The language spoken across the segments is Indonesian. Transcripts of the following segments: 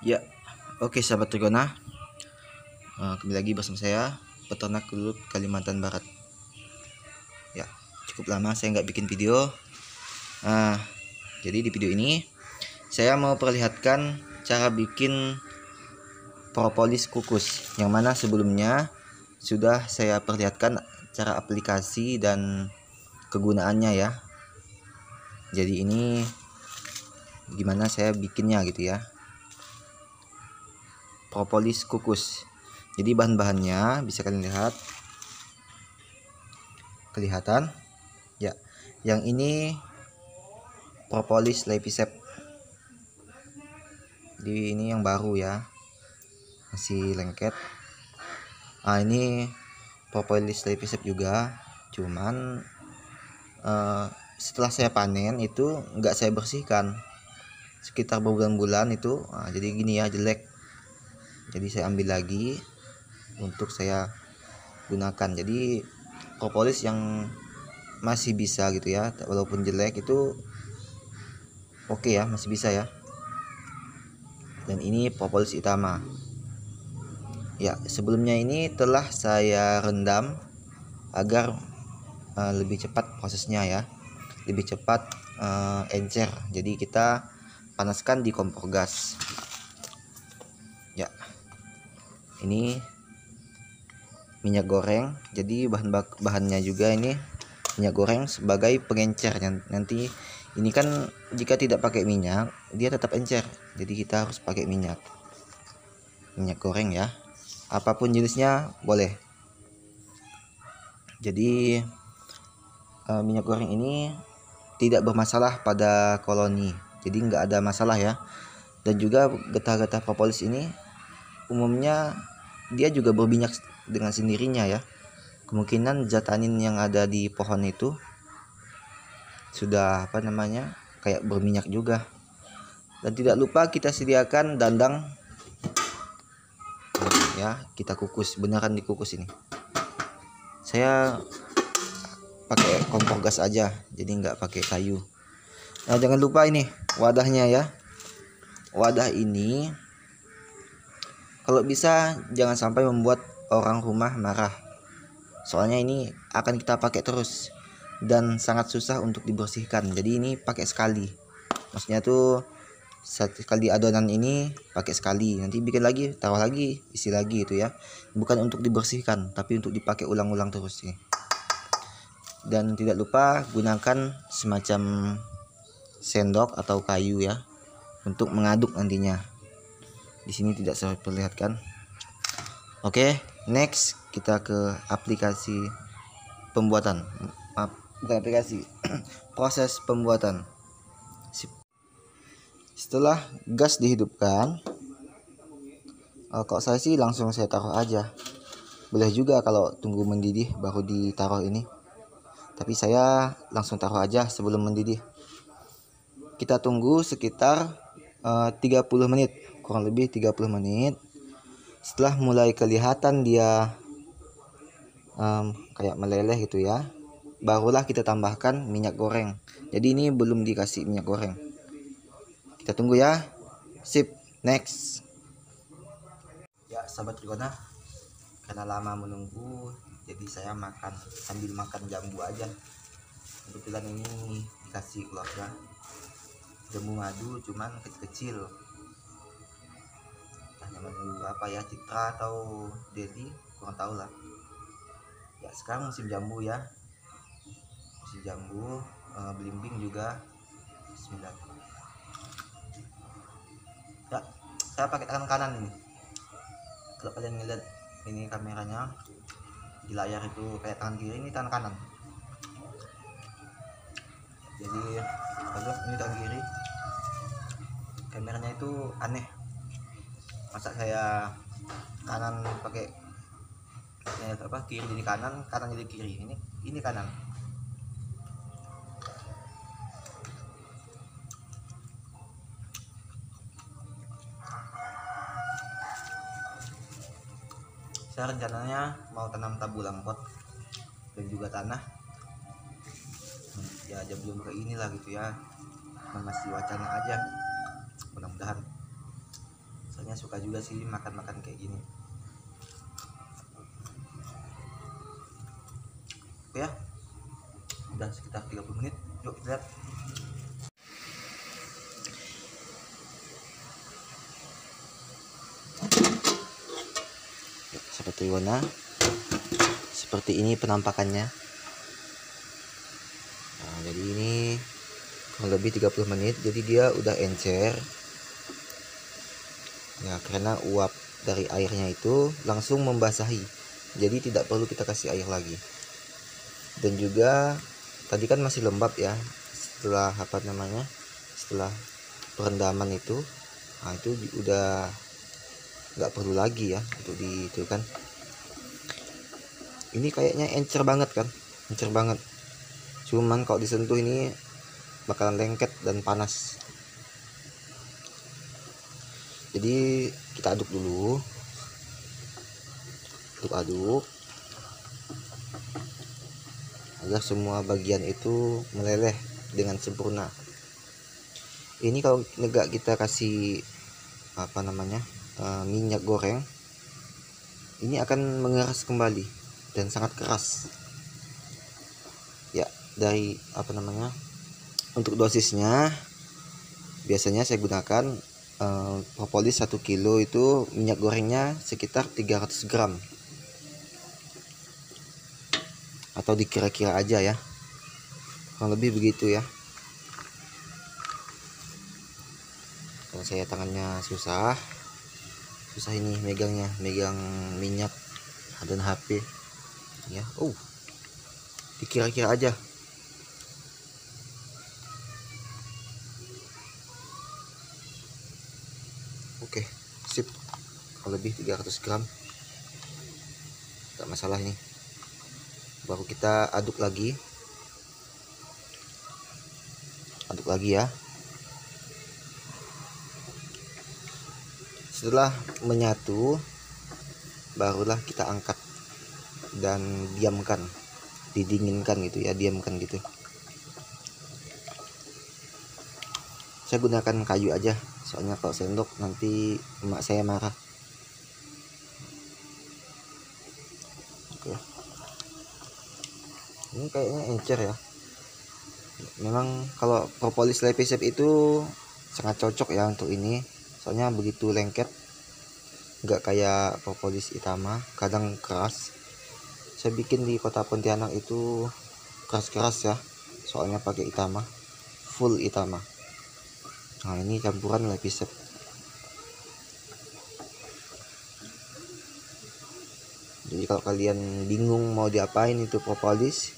Ya, oke sahabat Trigona, kembali lagi bersama saya, peternak Kelut, Kalimantan Barat. Ya, cukup lama saya nggak bikin video. Jadi di video ini saya mau perlihatkan cara bikin propolis kukus, yang mana sebelumnya sudah saya perlihatkan cara aplikasi dan kegunaannya ya. Jadi ini gimana saya bikinnya gitu ya. Propolis kukus. Jadi bahan-bahannya bisa kalian lihat. Kelihatan? Ya. Yang ini propolis lepisep. Jadi ini yang baru ya. Masih lengket. Ini propolis lepisep juga. Cuman setelah saya panen itu nggak saya bersihkan. Sekitar berbulan-bulan itu. Jadi gini ya, jelek. Jadi saya ambil lagi untuk saya gunakan. Jadi propolis yang masih bisa gitu ya, walaupun jelek itu oke ya, masih bisa ya. Dan ini propolis utama ya. Sebelumnya ini telah saya rendam agar lebih cepat prosesnya ya, lebih cepat encer. Jadi kita panaskan di kompor gas ya. Ini minyak goreng. Jadi bahannya juga ini minyak goreng sebagai pengencer. Nanti ini kan jika tidak pakai minyak dia tetap encer, jadi kita harus pakai minyak goreng ya, apapun jenisnya boleh. Jadi minyak goreng ini tidak bermasalah pada koloni, jadi nggak ada masalah ya. Dan juga getah-getah propolis ini umumnya dia juga berminyak dengan sendirinya ya. Kemungkinan zat tanin yang ada di pohon itu sudah kayak berminyak juga. Dan tidak lupa kita sediakan dandang ya, kita kukus, beneran dikukus. Ini saya pakai kompor gas aja, jadi nggak pakai kayu. Nah, jangan lupa ini wadahnya ya. Wadah ini kalau bisa jangan sampai membuat orang rumah marah, soalnya ini akan kita pakai terus dan sangat susah untuk dibersihkan. Jadi ini pakai sekali, maksudnya tuh sekali adonan ini pakai sekali, nanti bikin lagi, taruh lagi, isi lagi itu ya. Bukan untuk dibersihkan tapi untuk dipakai ulang-ulang terus nih. Dan tidak lupa gunakan semacam sendok atau kayu ya untuk mengaduk nantinya. Di sini tidak saya perlihatkan. Oke, next kita ke aplikasi pembuatan. Bukan aplikasi, proses pembuatan. Setelah gas dihidupkan, kalau saya sih langsung saya taruh aja. Boleh juga kalau tunggu mendidih baru ditaruh ini, tapi saya langsung taruh aja sebelum mendidih. Kita tunggu sekitar 30 menit, kurang lebih 30 menit. Setelah mulai kelihatan dia kayak meleleh gitu ya, barulah kita tambahkan minyak goreng. Jadi ini belum dikasih minyak goreng. Kita tunggu ya. Sip, next. Ya sahabat Trigona, karena lama menunggu, jadi saya sambil makan jambu aja. Kebetulan ini dikasih keluarga jambu madu, cuman kecil-kecil. Namanya apa ya, Citra atau Dedi, kurang tahu lah. Ya sekarang musim jambu ya, musim jambu. Belimbing juga. Bismillah. Ya, saya pakai tangan kanan ini. Kalau kalian ngeliat ini kameranya di layar itu kayak tangan kiri, ini tangan kanan. Jadi kalau ini tangan kiri, kameranya itu aneh. Masa saya kanan pakai kiri jadi kanan, kanan jadi kiri. Ini kanan. Saya rencananya mau tanam tabu lampot dan juga tanah. Ya belum ke inilah gitu ya, masih wacana aja. Mudah-mudahan kayaknya suka juga sih makan-makan kayak gini. Oke ya, udah sekitar 30 menit. Yuk kita lihat. Seperti warna, seperti ini penampakannya. Nah, jadi ini kurang lebih 30 menit, jadi dia udah encer ya, karena uap dari airnya itu langsung membasahi, jadi tidak perlu kita kasih air lagi. Dan juga tadi kan masih lembab ya, setelah setelah perendaman itu, nah itu udah nggak perlu lagi ya untuk itu kan. Ini kayaknya encer banget kan, encer banget, cuman kalau disentuh ini bakalan lengket dan panas. Jadi kita aduk dulu, aduk agar semua bagian itu meleleh dengan sempurna. Ini kalau enggak kita kasih minyak goreng, ini akan mengeras kembali dan sangat keras ya. Dari untuk dosisnya biasanya saya gunakan propolis 1 kilo itu minyak gorengnya sekitar 300 gram, atau dikira-kira aja ya, kurang lebih begitu ya. Karena saya tangannya susah ini megang minyak dan HP ya. Dikira-kira aja. Oke, sip. Kalau lebih 300 gram gak masalah ini. Baru kita aduk lagi ya. Setelah menyatu, barulah kita angkat dan didinginkan gitu ya, diamkan gitu. Saya gunakan kayu aja, soalnya kalau sendok nanti emak saya marah. Oke, ini kayaknya encer ya. Memang kalau propolis lepisep itu sangat cocok ya untuk ini, soalnya begitu lengket, nggak kayak propolis Itama, kadang keras. Saya bikin di kota Pontianak itu keras-keras ya, soalnya pakai Itama, full Itama. Nah ini campuran lepisep. Jadi kalau kalian bingung mau diapain itu propolis,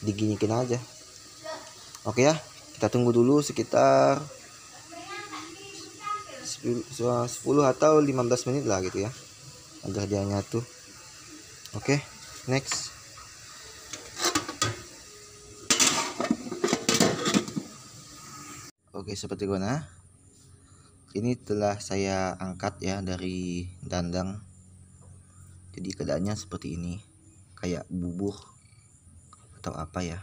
diginikin aja. Oke ya, kita tunggu dulu sekitar 10 atau 15 menit lah gitu ya, agar dia nyatu. Oke, next. Oke, seperti mana? Ini telah saya angkat ya dari dandang. Jadi keadaannya seperti ini, kayak bubur atau apa ya.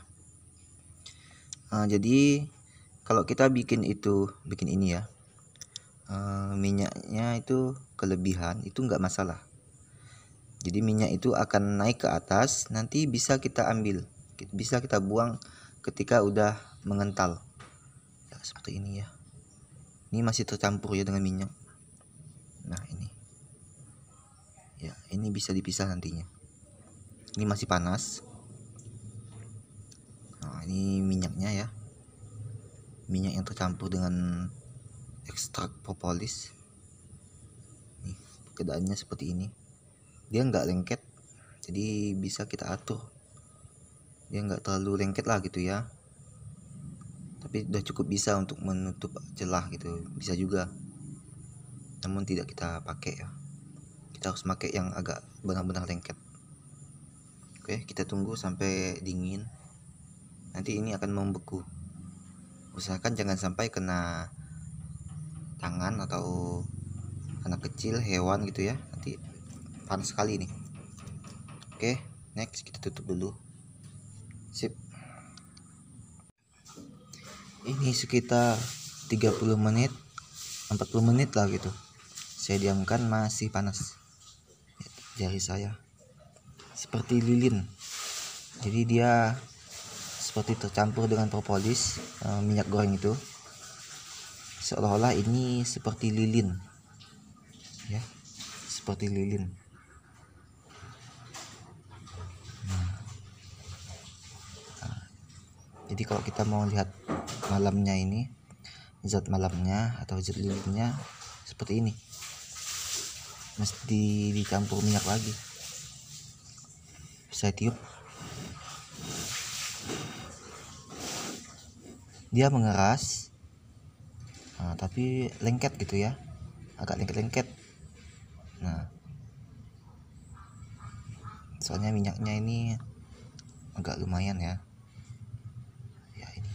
Jadi kalau kita bikin ini ya, minyaknya itu kelebihan itu nggak masalah. Jadi minyak itu akan naik ke atas, nanti bisa kita ambil, bisa kita buang ketika udah mengental ya, seperti ini ya. Ini masih tercampur ya dengan minyak. Nah ini ya, ini bisa dipisah nantinya. Ini masih panas. Nah ini minyaknya ya, minyak yang tercampur dengan ekstrak propolis. Nih keadaannya seperti ini, dia nggak lengket, jadi bisa kita atur, dia nggak terlalu lengket lah gitu ya, tapi udah cukup bisa untuk menutup celah gitu, bisa juga, namun tidak kita pakai ya, kita harus pakai yang agak benar-benar lengket. Oke, kita tunggu sampai dingin, nanti ini akan membeku. Usahakan jangan sampai kena tangan atau anak kecil, hewan gitu ya, nanti panas sekali nih. Oke, next kita tutup dulu. Sip. Ini sekitar 30 menit 40 menit lah gitu, Saya diamkan masih panas. Jari saya seperti lilin. Jadi dia seperti tercampur dengan propolis, minyak goreng itu. Seolah-olah ini seperti lilin. Ya, seperti lilin. Jadi kalau kita mau lihat malamnya ini, zat malamnya atau zat lilinnya seperti ini, mesti dicampur minyak lagi. Saya tiup, dia mengeras, tapi lengket gitu ya, agak lengket-lengket. Nah, soalnya minyaknya ini agak lumayan ya. Ya ini.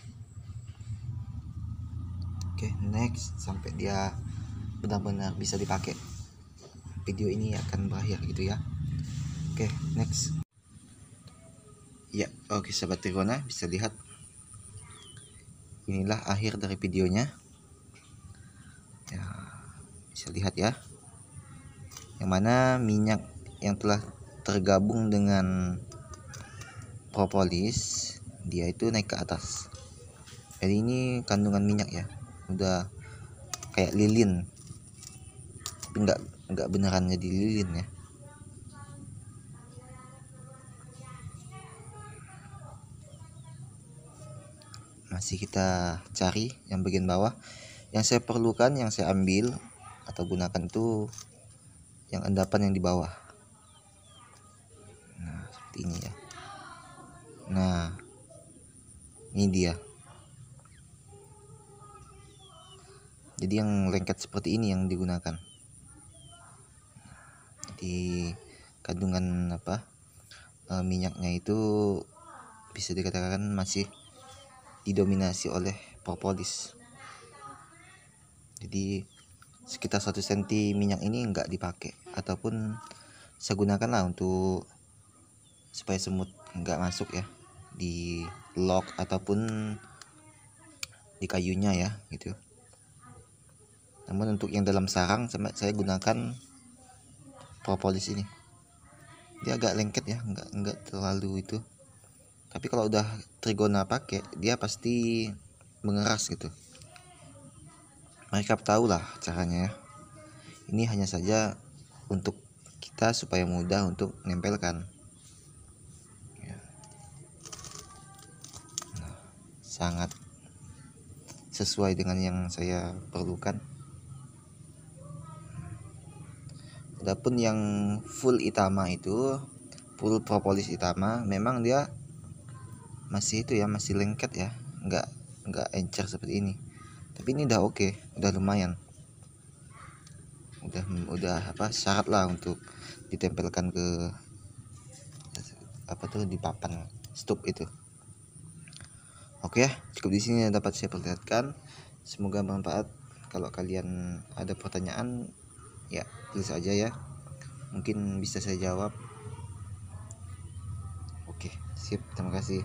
Oke, next sampai dia benar-benar bisa dipakai. Video ini akan berakhir gitu ya. Oke, next. Ya, oke sahabat Trigona, bisa lihat. Inilah akhir dari videonya. Ya, bisa lihat ya. Yang mana minyak yang telah tergabung dengan propolis, dia itu naik ke atas. Jadi ini kandungan minyak ya. Udah kayak lilin. Tapi enggak beneran jadi lilin ya. Masih kita cari yang bagian bawah. Yang saya perlukan, yang saya ambil atau gunakan itu yang endapan yang di bawah. Nah, seperti ini ya. Nah, ini dia. Jadi yang lengket seperti ini yang digunakan. Jadi kandungan minyaknya itu bisa dikatakan masih didominasi oleh propolis. Jadi sekitar 1 cm minyak ini enggak dipakai, ataupun saya gunakan lah untuk supaya semut enggak masuk ya di lock ataupun di kayunya ya gitu. Namun untuk yang dalam sarang saya gunakan propolis ini. Dia agak lengket ya, enggak terlalu itu. Tapi kalau udah Trigona pakai, dia pasti mengeras gitu. Mereka tahu lah caranya ya. Ini hanya saja untuk kita supaya mudah untuk menempelkan. Ya. Nah, sangat sesuai dengan yang saya perlukan. Adapun yang full Itama itu, full propolis Itama, memang dia masih itu ya, masih lengket ya, enggak encer seperti ini. Tapi ini udah oke, udah lumayan. Udah syarat lah untuk ditempelkan ke di papan stup itu. Oke ya, cukup di sini dapat saya perlihatkan. Semoga bermanfaat. Kalau kalian ada pertanyaan ya tulis aja ya, mungkin bisa saya jawab. Oke, sip, terima kasih.